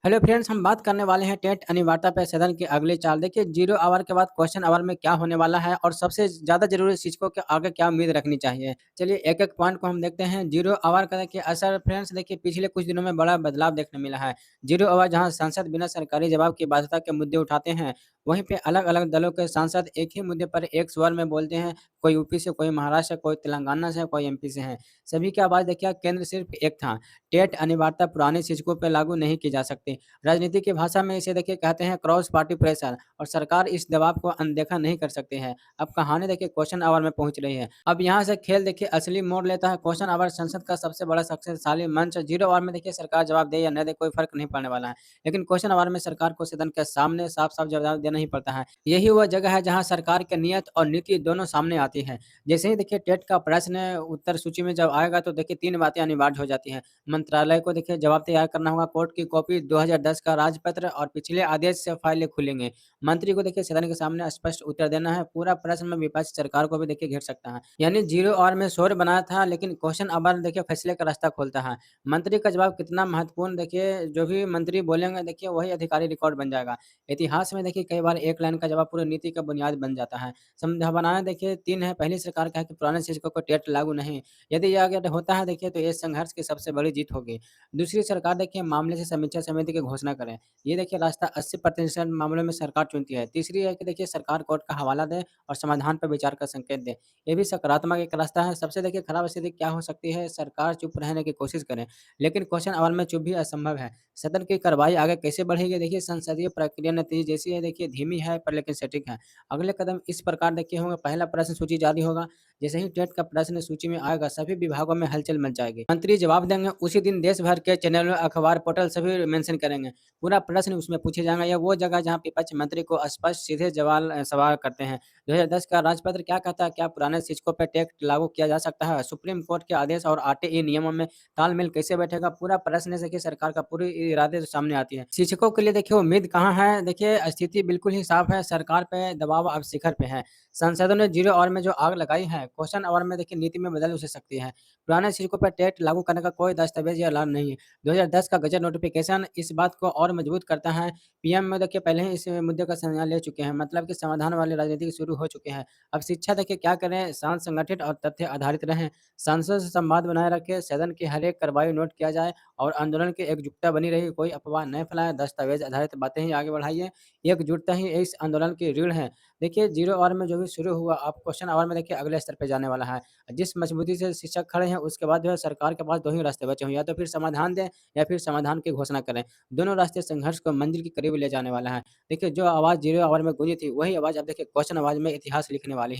Hello friends, हम बात करने वाले हैं टेट अनिवार्यता पे सदन की अगली चाल। देखिए, जीरो आवर के बाद क्वेश्चन आवर में क्या होने वाला है और सबसे ज़्यादा ज़रूरी शिक्षकों के आगे क्या उम्मीद रखनी चाहिए। चलिए एक-एक पॉइंट को हम देखते हैं। जीरो आवर का देखिए असर फ्रेंड्स, देखिए पिछले कुछ दिनों में बड़ा बदलाव देखने मिला है। जीरो आवर जहाँ सांसद बिना सरकारी जवाब की बाध्यता के मुद्दे उठाते हैं, वहीं पे अलग-अलग दलों के सांसद एक ही मुद्दे पर एक स्वर में बोलते हैं। कोई यूपी से, कोई महाराष्ट्र से, कोई तेलंगाना से, कोई एमपी से है। सभी की आवाज़ देखिए केंद्र सिर्फ एक था। टेट अनिवार्यता पुराने शिक्षकों पर लागू नहीं की जा सकती। राजनीति की भाषा में इसे देखिए कहते हैं क्रॉस पार्टी प्रेशर, और सरकार इस दबाव को अनदेखा नहीं कर सकती है। अब कहानी देखिए क्वेश्चन आवर में पहुंच रही है। अब यहाँ से खेल देखिए असली मोड़ लेता है। क्वेश्चन आवर संसद का सबसे बड़ा शक्तिशाली मंच। जीरो आवर में देखिए सरकार जवाब दे या न दे कोई फर्क नहीं पड़ने वाला है, लेकिन क्वेश्चन आवर में सरकार को सदन के सामने साफ साफ जवाब देना ही पड़ता है। यही वह जगह है जहाँ सरकार की नीयत और नीति दोनों सामने आती है। जैसे ही देखिए टेट का प्रश्न उत्तर सूची में जब आएगा तो देखिए तीन बातें अनिवार्य हो जाती हैं। मंत्रालय को देखिए जवाब तैयार करना होगा, कोर्ट की कॉपी, 2010 का राजपत्र और पिछले आदेश से फाइलें खुलेंगे। मंत्री को देखिए सदन के सामने स्पष्ट उत्तर देना है। पूरा प्रश्न में विपक्ष सरकार को भी देखिए घेर सकता है। यानी जीरो आवर में शोर बनाया था, लेकिन क्वेश्चन आवर देखिए फैसले का रास्ता खोलता है। मंत्री का जवाब कितना महत्वपूर्ण, देखिए जो भी मंत्री बोलेंगे देखिए वही अधिकारी रिकॉर्ड बन जाएगा। इतिहास में देखिए कई बार एक लाइन का जवाब पूरी नीति का बुनियाद बन जाता है। संभावनाएं देखिए तीन है। पहली, सरकार का है कि पुराने शिक्षकों को टेट लागू नहीं। यदि यह अगर होता है देखिए तो ये संघर्ष की सबसे बड़ी जीत होगी। दूसरी, सरकार देखिए मामले से समीक्षा समिति की घोषणा करे। ये देखिए रास्ता 80% मामलों में सरकार चुनती है। तीसरी है कि देखिए सरकार कोर्ट का हवाला दे और समाधान पर विचार का संकेत दे। ये भी सकारात्मक एक रास्ता है। सबसे देखिए खराब स्थिति क्या हो सकती है, सरकार चुप रहने की कोशिश करे, लेकिन क्वेश्चन आवर में चुप भी असंभव है। सदन की कार्रवाई आगे कैसे बढ़ेगी, देखिए संसदीय प्रक्रिया नतीजे जैसी है, देखिए धीमी है पर लेकिन सटीक है। अगले कदम इस प्रकार देखिए होंगे। पहला, प्रश्न सूची जारी होगा। जैसे ही टेट का प्रश्न सूची में आएगा सभी विभागों में हलचल मच जाएगी। मंत्री जवाब देंगे, उसी दिन देश भर के चैनलों, अखबार, पोर्टल सभी मेंशन करेंगे। पूरा प्रश्न उसमें पूछे जाएंगे। यह वो जगह जहाँ विपक्ष मंत्री को स्पष्ट सीधे सवाल करते हैं। 2010 का राजपत्र क्या कहता है? क्या पुराने शिक्षकों पर टैक्स लागू किया जा सकता है? सुप्रीम कोर्ट के आदेश और आरटीई नियमों में तालमेल कैसे बैठेगा? पूरा प्रश्न से देखिए सरकार का पूरी इरादे सामने आती है। शिक्षकों के लिए देखिए उम्मीद कहाँ है? देखिए स्थिति बिल्कुल ही साफ है। सरकार पे दबाव अब शिखर पे है। सांसदों ने जीरो आवर में जो आग लगाई है, क्वेश्चन आवर में देखिए नीति में बदल उसे सकती है। पुराने शिक्षकों पर टेट लागू करने का कोई दस्तावेज या ऐलान नहीं है। 2010 का गजट नोटिफिकेशन इस बात को और मजबूत करता है। पीएम में देखिए पहले ही इस मुद्दे का संज्ञान ले चुके हैं, मतलब कि समाधान वाली राजनीति शुरू हो चुके हैं। अब शिक्षा देखिए क्या करें, शांत, संगठित और तथ्य आधारित रहें। सांसदों से संवाद बनाए रखें, सदन की हर एक कार्रवाई नोट किया जाए और आंदोलन की एकजुटता बनी रही। कोई अफवाह नहीं फैलाएं, दस्तावेज आधारित बातें ही आगे बढ़ाइए। एकजुटता ही इस आंदोलन की रीढ़ है। देखिए जीरो आवर में जो भी शुरू हुआ, अब क्वेश्चन आवर में देखिए अगले स्तर पे जाने वाला है। जिस मजबूती से शिक्षक खड़े हैं उसके बाद जो है सरकार के पास दो ही रास्ते बचे हुए हैं, या तो फिर समाधान दें या फिर समाधान की घोषणा करें। दोनों रास्ते संघर्ष को मंजिल के करीब ले जाने वाला है। देखिए जो आवाज़ जीरो आवर में गूंजी थी वही आवाज़ अब देखिए क्वेश्चन आवाज़ में इतिहास लिखने वाली है।